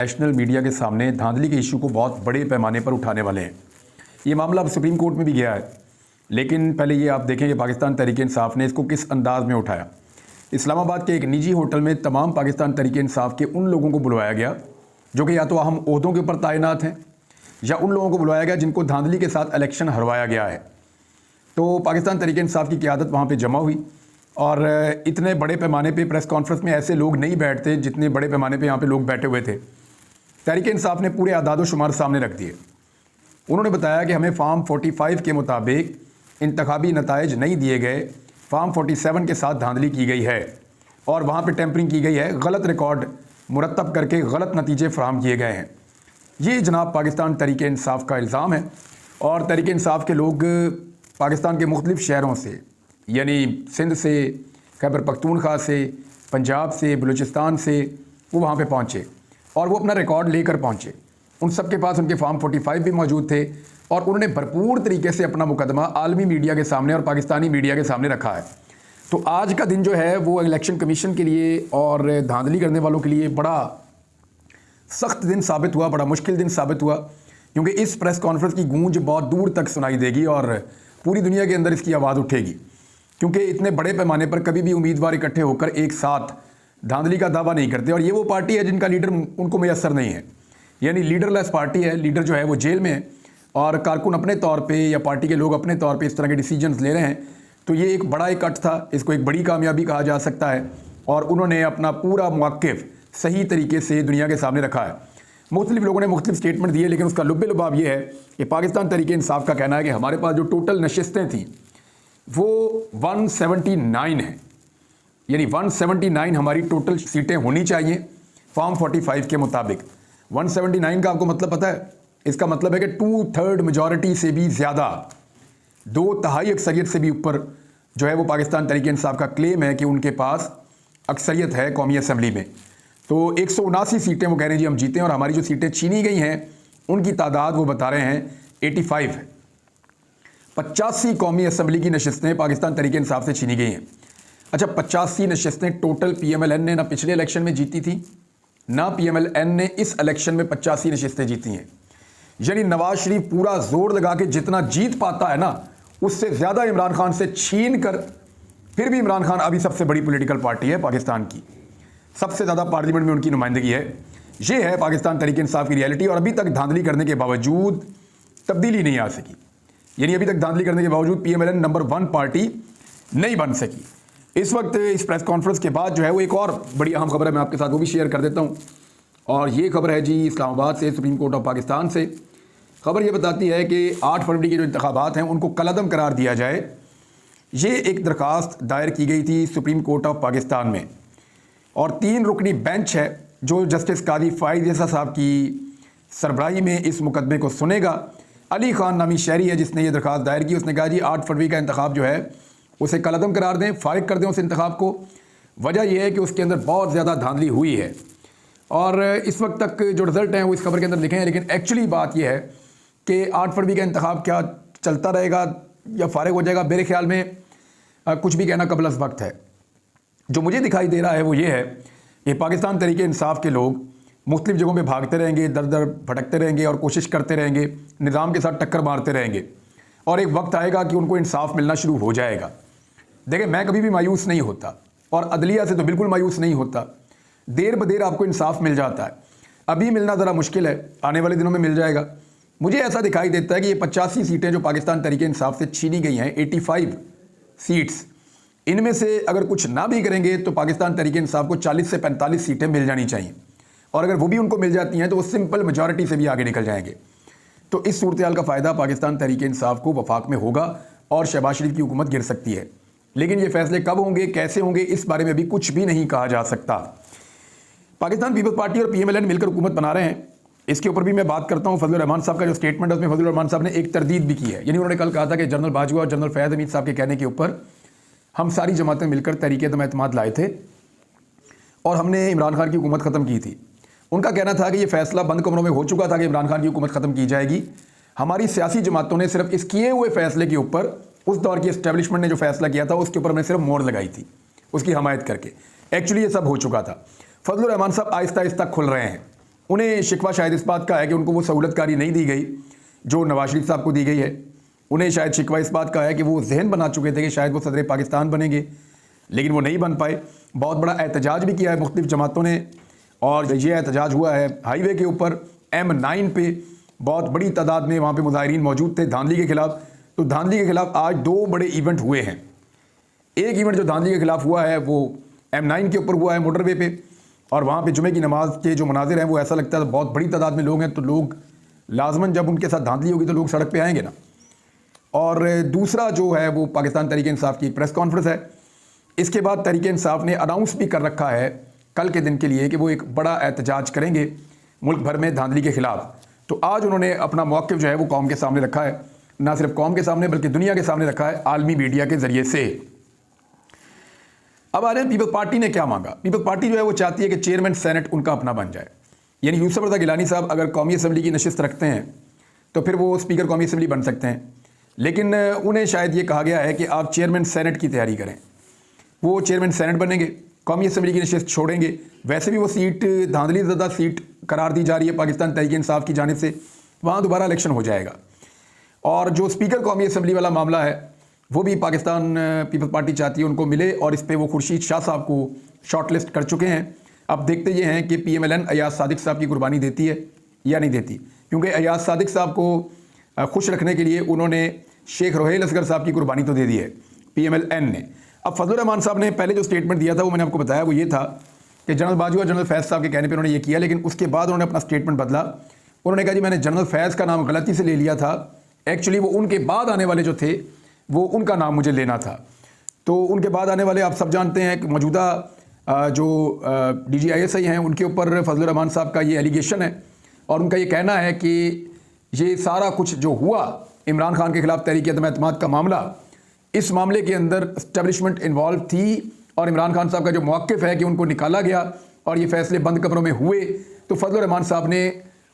National media के सामने धांधली के इशू को बहुत बड़े पैमाने पर उठाने वाले हैं। ये मामला अब सुप्रीम कोर्ट में भी गया है, लेकिन पहले ये आप देखें कि पाकिस्तान तहरीक इंसाफ ने इसको किस अंदाज में उठाया। इस्लामाबाद के एक निजी होटल में तमाम पाकिस्तान तहरीक इंसाफ के उन लोगों को बुलवाया गया जो कि या तो अहम ओहदों के ऊपर तैनात हैं, या उन लोगों को बुलवाया गया जिनको धांधली के साथ इलेक्शन हरवाया गया है। तो पाकिस्तान तहरीक इंसाफ की क़यादत वहाँ पर जमा हुई और इतने बड़े पैमाने पर प्रेस कॉन्फ्रेंस में ऐसे लोग नहीं बैठते जितने बड़े पैमाने पर यहाँ पर लोग बैठे हुए थे। तहरीक इंसाफ ने पूरे आदाद शुमार सामने रख दिए। उन्होंने बताया कि हमें फार्म 45 के मुताबिक इंतखाबी नताइज नहीं दिए गए, फार्म 47 के साथ धांधली की गई है और वहाँ पे टेम्परिंग की गई है, गलत रिकॉर्ड मुरतब करके गलत नतीजे फराहम किए गए हैं। ये जनाब पाकिस्तान तहरीक इंसाफ का इल्ज़ाम है। और तहरीक इंसाफ के लोग पाकिस्तान के मुख्तलिफ़ शहरों से, यानी सिंध से, खैबर पख्तूनख्वा से, पंजाब से, बलूचिस्तान से वो वहाँ पर पहुँचे और वो अपना रिकॉर्ड लेकर पहुँचे। उन सब के पास उनके फार्म 45 भी मौजूद थे और उन्होंने भरपूर तरीके से अपना मुकदमा आलमी मीडिया के सामने और पाकिस्तानी मीडिया के सामने रखा है। तो आज का दिन जो है वो इलेक्शन कमीशन के लिए और धांधली करने वालों के लिए बड़ा सख्त दिन साबित हुआ, बड़ा मुश्किल दिन साबित हुआ, क्योंकि इस प्रेस कॉन्फ्रेंस की गूंज बहुत दूर तक सुनाई देगी और पूरी दुनिया के अंदर इसकी आवाज़ उठेगी। क्योंकि इतने बड़े पैमाने पर कभी भी उम्मीदवार इकट्ठे होकर एक साथ धांधली का दावा नहीं करते। और ये वो पार्टी है जिनका लीडर उनको मैसर नहीं है, यानी लीडरलेस पार्टी है। लीडर जो है वो जेल में है और कारकुन अपने तौर पे या पार्टी के लोग अपने तौर पे इस तरह के डिसीजंस ले रहे हैं। तो ये एक बड़ा इकट्ठ था, इसको एक बड़ी कामयाबी कहा जा सकता है और उन्होंने अपना पूरा मौक़िफ़ सही तरीके से दुनिया के सामने रखा है। मुख्तलिफ लोगों ने मुख्तलिफ स्टेटमेंट दिए, लेकिन उसका लुब्बे लुबाब ये है कि पाकिस्तान तहरीक इंसाफ का कहना है कि हमारे पास जो टोटल नशिस्तें थीं वो 179 हैं, यानी 179 हमारी टोटल सीटें होनी चाहिए फॉर्म 45 के मुताबिक। 179 का आपको मतलब पता है? इसका मतलब है कि 2/3 मेजॉरिटी से भी ज़्यादा, 2/3 अक्सरियत से भी ऊपर जो है वो पाकिस्तान तहरीक इंसाफ का क्लेम है कि उनके पास अक्सरियत है कौमी असम्बली में। तो 179 सीटें वो कह रहे हैं जी हम जीते हैं, और हमारी जो सीटें छीनी गई हैं उनकी तादाद वो बता रहे हैं 85 है। 85 कौमी असम्बली की नशिस्तें पाकिस्तान तहरीक इंसाफ से छीनी गई हैं। अच्छा, 85 नशिस्तें टोटल PMLN ने ना पिछले इलेक्शन में जीती थी, ना PMLN ने इस इलेक्शन में 85 नशिस्तें जीती हैं। यानी नवाज शरीफ पूरा जोर लगा के जितना जीत पाता है ना, उससे ज़्यादा इमरान खान से छीन कर, फिर भी इमरान खान अभी सबसे बड़ी पॉलिटिकल पार्टी है पाकिस्तान की, सबसे ज़्यादा पार्लियामेंट में उनकी नुमाइंदगी है। ये है पाकिस्तान तहरीक इंसाफ की रियलिटी। और अभी तक धांधली करने के बावजूद तब्दीली नहीं आ सकी, यानी अभी तक धांधली करने के बावजूद PMLN नंबर 1 पार्टी नहीं बन सकी। इस वक्त इस प्रेस कॉन्फ्रेंस के बाद जो है वो एक और बड़ी अहम खबर है, मैं आपके साथ वो भी शेयर कर देता हूँ। और ये खबर है जी इस्लामाबाद से, सुप्रीम कोर्ट ऑफ पाकिस्तान से। खबर ये बताती है कि 8 फरवरी के जो इंतखाबात हैं उनको कलअदम करार दिया जाए। ये एक दरख्वास्त दायर की गई थी सुप्रीम कोर्ट ऑफ पाकिस्तान में, और 3 रुकनी बेंच है जो जस्टिस कादी फ़ाइज़ ईसा साहब की सरबराही में इस मुकदमे को सुनेगा। अली खान नामी शहरी है जिसने ये दरख्वास्त दायर की। उसने कहा जी 8 फरवरी का इंतखाब जो है उसे कलअदम करार दें, फारिग कर दें उस इंतखाब को। वजह यह है कि उसके अंदर बहुत ज़्यादा धांधली हुई है और इस वक्त तक जो रिज़ल्ट हैं वो इस खबर के अंदर लिखे हैं। लेकिन एक्चुअली बात यह है कि 8 फरवरी का इंतखाब क्या चलता रहेगा या फारिग हो जाएगा, मेरे ख्याल में कुछ भी कहना कबल अज़ वक्त है। जो मुझे दिखाई दे रहा है वो ये है कि पाकिस्तान तहरीक इंसाफ के लोग मुख्तलिफ जगहों पे भागते रहेंगे, दर दर भटकते रहेंगे और कोशिश करते रहेंगे, निज़ाम के साथ टक्कर मारते रहेंगे, और एक वक्त आएगा कि उनको इंसाफ मिलना शुरू हो जाएगा। देखिए, मैं कभी भी मायूस नहीं होता और अदलिया से तो बिल्कुल मायूस नहीं होता। देर ब देर आपको इंसाफ मिल जाता है। अभी मिलना ज़रा मुश्किल है, आने वाले दिनों में मिल जाएगा। मुझे ऐसा दिखाई देता है कि ये 85 सीटें जो पाकिस्तान तहरीक इंसाफ से छीनी गई हैं, 85 सीट्स, इनमें से अगर कुछ ना भी करेंगे तो पाकिस्तान तहरीक इंसाफ को 40 से 45 सीटें मिल जानी चाहिए, और अगर वो भी उनको मिल जाती हैं तो वो सिंपल मेजॉरिटी से भी आगे निकल जाएंगे। तो इस सूरत हाल का फ़ायदा पाकिस्तान तहरीक इंसाफ को वफाक में होगा और शहबाज शरीफ की हुकूमत गिर सकती है। लेकिन ये फैसले कब होंगे, कैसे होंगे, इस बारे में भी कुछ भी नहीं कहा जा सकता। पाकिस्तान पीपल्स पार्टी और PMLN मिलकर हुकूमत बना रहे हैं, इसके ऊपर भी मैं बात करता हूँ। फजलुर रहमान साहब का जो स्टेटमेंट है उसमें फजलुर रहमान साहब ने एक तरदीद भी की है। यानी उन्होंने कल कहा था कि जनरल बाजवा और जनरल फैज़ हमीद साहब के कहने के ऊपर हम सारी जमातें मिलकर तहरीक-ए-एतमाद लाए थे और हमने इमरान खान की हुकूमत ख़त्म की थी। उनका कहना था कि ये फैसला बंद कमरों में हो चुका था कि इमरान खान की हुकूमत ख़त्म की जाएगी। हमारी सियासी जमातों ने सिर्फ इस किए हुए फैसले के ऊपर, उस दौर की एस्टेब्लिशमेंट ने जो फैसला किया था उसके ऊपर हमने सिर्फ मोहर लगाई थी, उसकी हमायत करके। एक्चुअली ये सब हो चुका था। फजलुर रहमान साहब आहिस्ता आहिस्ता खुल रहे हैं उन्हें शिकवा शायद इस बात का है कि उनको वो सहूलतकारी नहीं दी गई जो नवाज शरीफ साहब को दी गई है। उन्हें शायद शिकवा इस बात का है कि वो जहन बना चुके थे कि शायद वो सदर पाकिस्तान बनेंगे, लेकिन वो नहीं बन पाए। बहुत बड़ा एहतजाज भी किया है मुख्तलिफ जमातों ने, और ये एहतजाज हुआ है हाईवे के ऊपर M9 पे। बहुत बड़ी तादाद में वहाँ पे मुजाहिरीन मौजूद थे धांधली के खिलाफ। तो धांधली के खिलाफ आज 2 बड़े इवेंट हुए हैं। एक इवेंट जो धांधली के खिलाफ हुआ है वो M9 के ऊपर हुआ है मोटरवे पे, और वहाँ पे जुमे की नमाज के जो मनाजिर हैं वो ऐसा लगता है बहुत बड़ी तादाद में लोग हैं, तो लोग लाजमन जब उनके साथ धांधली होगी तो लोग सड़क पे आएंगे ना। और दूसरा जो है वो पाकिस्तान तहरीक इंसाफ की प्रेस कॉन्फ्रेंस है। इसके बाद तहरीक इंसाफ ने अनाउंस भी कर रखा है कल के दिन के लिए कि वो एक बड़ा एहतजाज करेंगे मुल्क भर में धांधली के खिलाफ। तो आज उन्होंने अपना मौक़िफ़ जो है वो कौम के सामने रखा है, ना सिर्फ कौम के सामने बल्कि दुनिया के सामने रखा है आलमी मीडिया के ज़रिए से। अब आ रहे हैं पीपल्स पार्टी ने क्या मांगा। पीपल्स पार्टी जो है वो चाहती है कि चेयरमैन सेनेट उनका अपना बन जाए, यानी यूसुफ रज़ा गिलानी साहब अगर कौमी असम्बली की नशिस्त रखते हैं तो फिर वो स्पीकर कौमी असम्बली बन सकते हैं, लेकिन उन्हें शायद ये कहा गया है कि आप चेयरमैन सेनेट की तैयारी करें। वो चेयरमैन सेनेट बनेंगे, कौमी असम्बली की नशिस्त छोड़ेंगे। वैसे भी वो सीट धांधली ज़दा सीट करार दी जा रही है पाकिस्तान तहरीक इंसाफ की जानिब से, वहाँ दोबारा इलेक्शन हो जाएगा। और जो स्पीकर कौमी असम्बली वाला मामला है वो भी पाकिस्तान पीपल्स पार्टी चाहती है उनको मिले, और इस पर वो खुर्शीद शाह साहब को शॉर्ट लिस्ट कर चुके हैं। अब देखते ये हैं कि PMLN अयाज सादिक साहब की कुर्बानी देती है या नहीं देती, क्योंकि अयाज सादिक साहब को खुश रखने के लिए उन्होंने शेख रोहेल असगर साहब की कुर्बानी तो दे दी है PMLN ने। अब फजलुर रहमान साहब ने पहले जो स्टेटमेंट दिया था वो मैंने आपको बताया, वो ये था कि जनरल बाजवा जनरल फैज़ साहब के कहने पर उन्होंने ये किया, लेकिन उसके बाद उन्होंने अपना स्टेटमेंट बदला। उन्होंने कहा जी मैंने जनरल फैज़ का नाम गलती से ले लिया था, एक्चुअली वो उनके बाद आने वाले जो थे वो उनका नाम मुझे लेना था। तो उनके बाद आने वाले आप सब जानते हैं कि मौजूदा जो DGISI हैं उनके ऊपर फजलुर रहमान साहब का ये एलिगेशन है, और उनका ये कहना है कि ये सारा कुछ जो हुआ इमरान खान के खिलाफ तहरीक अदम एतमाद का मामला, इस मामले के अंदर इस्टेब्लिशमेंट इन्वॉल्व थी, और इमरान खान साहब का जो मौक़िफ़ है कि उनको निकाला गया और ये फैसले बंद कमरों में हुए, तो फजलुर रहमान साहब ने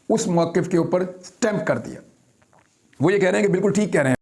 उस मौक़िफ़ के ऊपर स्टैम्प कर दिया। वो ये कह रहे हैं कि बिल्कुल ठीक कह रहे हैं।